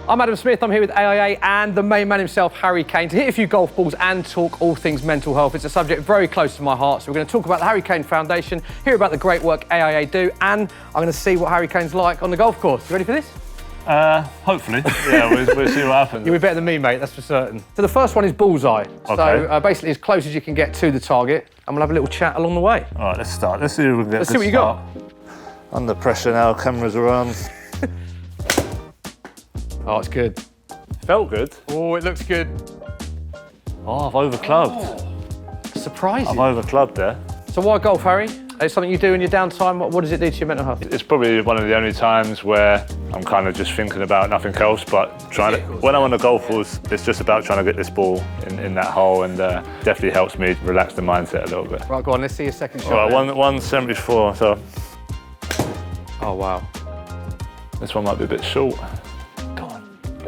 I'm Adam Smith, I'm here with AIA and the main man himself, Harry Kane, to hit a few golf balls and talk all things mental health. It's a subject very close to my heart, so we're going to talk about the Harry Kane Foundation, hear about the great work AIA do, and I'm going to see what Harry Kane's like on the golf course. You ready for this? Hopefully. Yeah, we'll see what happens. You'll be better than me, mate, that's for certain. So the first one is bullseye. Okay. So basically as close as you can get to the target, and we'll have a little chat along the way. All right, let's start. Let's see if we can get Let's see what you got. Under pressure now, cameras are on. Oh, it's good. Felt good. Oh, it looks good. Oh, I've overclubbed. Oh, surprising. I've overclubbed there. So why golf, Harry? It's something you do in your downtime. What does it do to your mental health? It's probably one of the only times where I'm kind of just thinking about nothing else but trying to... When I'm on the golf course, it's just about trying to get this ball in that hole, and definitely helps me relax the mindset a little bit. Right, go on, let's see your second shot. All right, 174, so... Oh, wow. This one might be a bit short.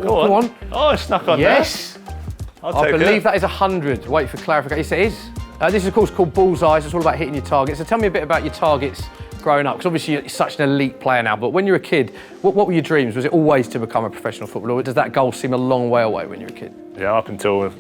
Go on. Oh, it snuck on yes. there. I'll take believe it. that is 100. Wait for clarification. Yes, it is. This is, of course, called bullseyes. It's all about hitting your targets. So tell me a bit about your targets growing up, because obviously you're such an elite player now, but when you were a kid, what were your dreams? Was it always to become a professional footballer, or does that goal seem a long way away when you were a kid? Yeah, up until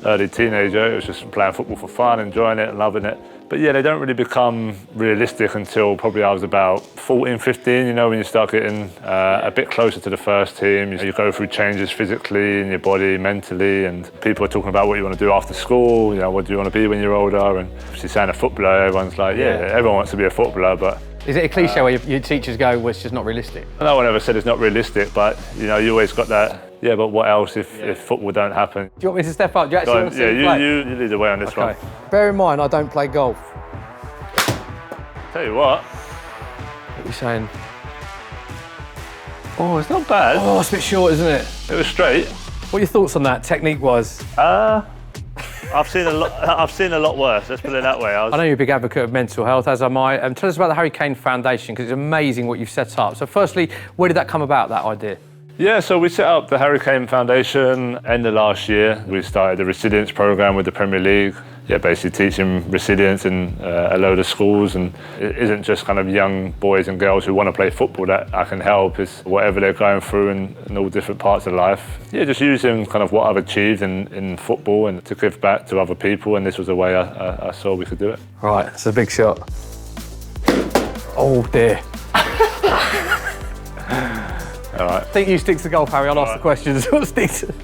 early teenager, it was just playing football for fun, enjoying it, loving it. But yeah, they don't really become realistic until probably I was about 14, 15, you know, when you start getting a bit closer to the first team. You go through changes physically in your body, mentally, and people are talking about what you want to do after school, you know, what do you want to be when you're older, and obviously saying a footballer, everyone's like, yeah, everyone wants to be a footballer, but... Is it a cliche where your teachers go, well, it's just not realistic? No one ever said it's not realistic, but, you know, you always got that, yeah, but what else if football don't happen? Do you want me to step up? Do you actually want to see me play? You lead the way on this one. Bear in mind, I don't play golf. Tell you what. What are you saying? Oh, it's not bad. Oh, it's a bit short, isn't it? It was straight. What are your thoughts on that, technique-wise? I've seen a lot worse. Let's put it that way. I know you're a big advocate of mental health, as am I. Tell us about the Harry Kane Foundation, because it's amazing what you've set up. So, firstly, where did that come about, that idea? Yeah, so we set up the Harry Kane Foundation end of last year. We started the resilience program with the Premier League. Yeah, basically teaching resilience in a load of schools, and it isn't just kind of young boys and girls who want to play football that I can help. It's whatever they're going through in all different parts of life. Yeah, just using kind of what I've achieved in football and to give back to other people, and this was a way I saw we could do it. Right, it's a big shot. Oh dear. All right. I think you stick to golf, Harry. I'll ask the questions. Stick to...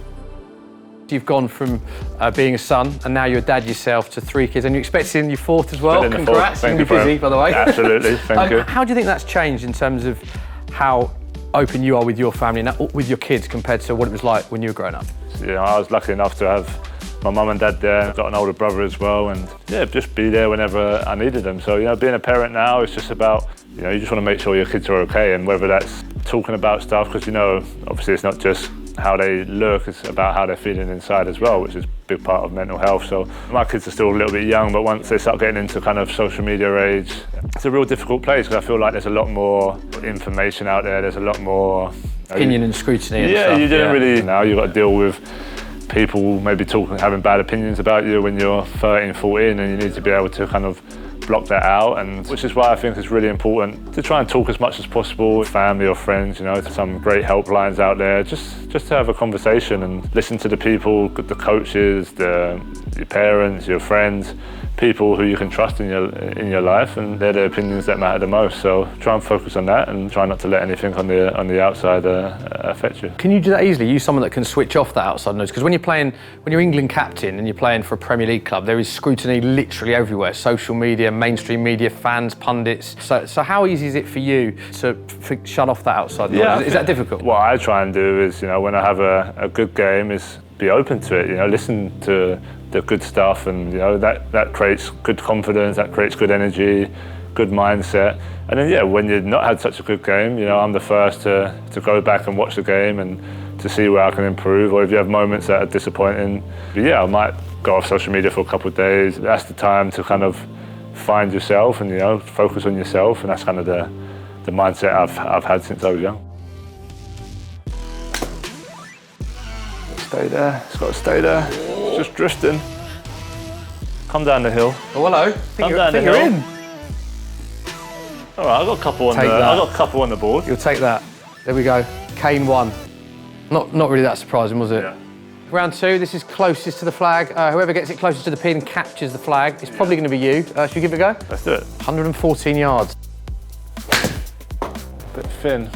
You've gone from being a son, and now you're a dad yourself, to 3 kids, and you're expecting your 4th as well. Congrats, you're busy, by the way. Absolutely, thank you. How do you think that's changed in terms of how open you are with your family and with your kids compared to what it was like when you were growing up? You know, I was lucky enough to have my mum and dad there. I've got an older brother as well, and yeah, just be there whenever I needed them. So, you know, being a parent now is just about, you know, you just want to make sure your kids are okay, and whether that's talking about stuff, because, you know, obviously it's not just how they look, it's about how they're feeling inside as well, which is a big part of mental health. So my kids are still a little bit young, but once they start getting into kind of social media age, it's a real difficult place, because I feel like there's a lot more information out there, there's a lot more... Opinion and scrutiny and stuff. Yeah, you didn't really... Now you've got to deal with people maybe having bad opinions about you when you're 13, 14, and you need to be able to kind of block that out, and which is why I think it's really important to try and talk as much as possible with family or friends. You know, there's some great helplines out there, just to have a conversation and listen to the people, the coaches, your parents, your friends, people who you can trust in your life, and they're the opinions that matter the most. So try and focus on that, and try not to let anything on the outside affect you. Can you do that easily? You someone that can switch off that outside noise? Because when you're England captain and you're playing for a Premier League club, there is scrutiny literally everywhere. Social media, mainstream media, fans, pundits. So how easy is it for you to shut off that outside noise? Yeah, is that difficult? What I try and do is, you know, when I have a good game, is be open to it. You know, listen to the good stuff, and you know that creates good confidence, that creates good energy, good mindset. And then yeah, when you've not had such a good game, you know, I'm the first to go back and watch the game and to see where I can improve, or if you have moments that are disappointing. But yeah, I might go off social media for a couple of days. That's the time to kind of find yourself and, you know, focus on yourself, and that's kind of the mindset I've had since I was young. Stay there, it's got to stay there. It's just drifting. Come down the hill. Oh, hello. I think you're in. All right, I've got a couple on the board. You'll take that. There we go. Kane 1. Not really that surprising, was it? Yeah. Round 2, this is closest to the flag. Whoever gets it closest to the pin captures the flag. It's probably going to be you. Should we give it a go? Let's do it. 114 yards. Bit thin.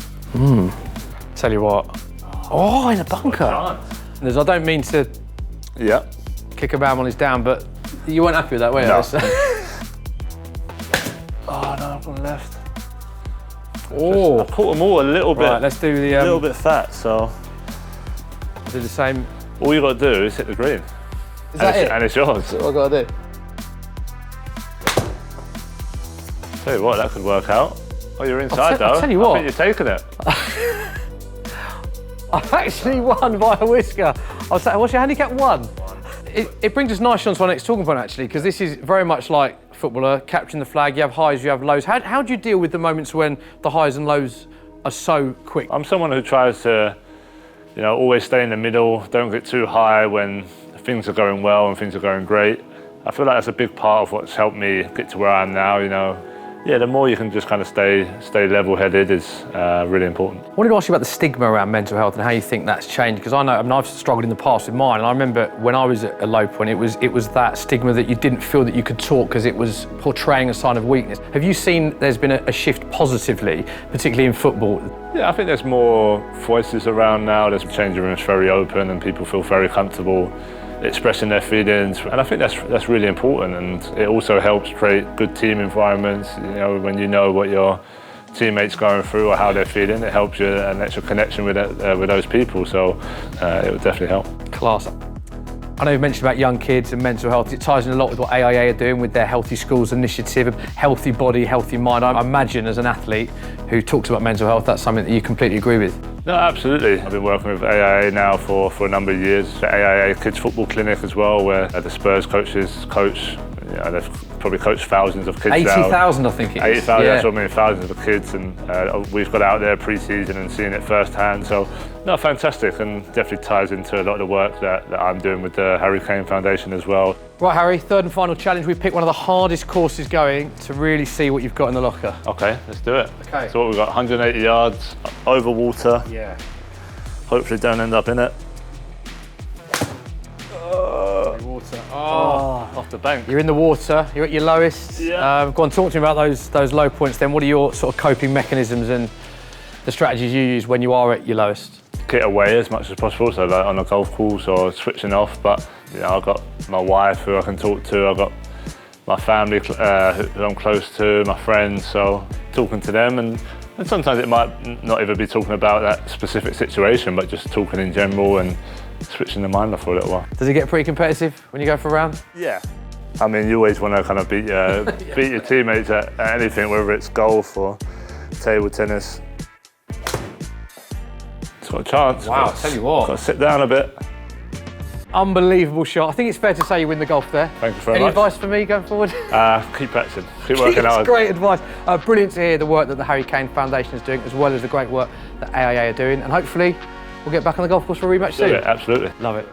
Tell you what. Oh, in a bunker. I don't mean to kick a man when he's down, but you weren't happy with that, were you? No. Oh no, I've gone left. Oh, I caught them all a little bit. Right, let's do the. A little bit fat, so. Do the same. All you got to do is hit the green. Is that it? And it's yours. That's what I've got to do. Tell you what, that could work out. Oh, you're inside though. I'll tell you what. I think you're taking it. I've actually won by a whisker. What's your handicap? 1. It brings us nicely on to our next talking point, actually, because this is very much like footballer, capturing the flag. You have highs, you have lows. How do you deal with the moments when the highs and lows are so quick? I'm someone who tries to, always stay in the middle. Don't get too high when things are going well and things are going great. I feel like that's a big part of what's helped me get to where I am now. Yeah, the more you can just kind of stay level-headed is really important. I wanted to ask you about the stigma around mental health and how you think that's changed, because I've struggled in the past with mine, and I remember when I was at a low point, it was that stigma that you didn't feel that you could talk because it was portraying a sign of weakness. Have you seen there's been a shift positively, particularly in football? Yeah, I think there's more voices around now. There's changing rooms very open and people feel very comfortable expressing their feelings, and I think that's really important, and it also helps create good team environments. When you know what your teammates going through or how they're feeling, it helps you an extra connection with those people, so it would definitely help. Class. I know you mentioned about young kids and mental health. It ties in a lot with what AIA are doing with their Healthy Schools initiative, healthy body, healthy mind. I imagine as an athlete who talks about mental health, that's something that you completely agree with. No, absolutely. I've been working with AIA now for a number of years. The AIA Kids Football Clinic as well, where the Spurs coaches coach. They've probably coached thousands of kids 80,000, I think it is. 80,000, yeah. that's what I mean, thousands of kids, and we've got out there pre-season and seeing it firsthand. So, no, fantastic, and definitely ties into a lot of the work that I'm doing with the Harry Kane Foundation as well. Right, Harry, third and final challenge. We picked one of the hardest courses going to really see what you've got in the locker. Okay, let's do it. Okay. So what we've got, 180 yards, over water. Yeah. Hopefully don't end up in it. Water. Off the bank. You're in the water, you're at your lowest. Yeah. Go on, talk to me about those low points then. What are your sort of coping mechanisms and the strategies you use when you are at your lowest? Get away as much as possible, so like on a golf course or switching off, but I've got my wife who I can talk to, I've got my family who I'm close to, my friends, so talking to them, and sometimes it might not even be talking about that specific situation, but just talking in general and switching the mind off for a little while. Does it get pretty competitive when you go for a round? Yeah. I mean, you always want to kind of beat your teammates at anything, whether it's golf or table tennis. It's got a chance. Wow, I'll tell you what. Got to sit down a bit. Unbelievable shot. I think it's fair to say you win the golf there. Thank you very Any much. advice for me going forward? Keep practicing, keep working hard. It's great advice. Brilliant to hear the work that the Harry Kane Foundation is doing, as well as the great work that AIA are doing, and hopefully we'll get back on the golf course for a rematch soon. Yeah, absolutely. Love it.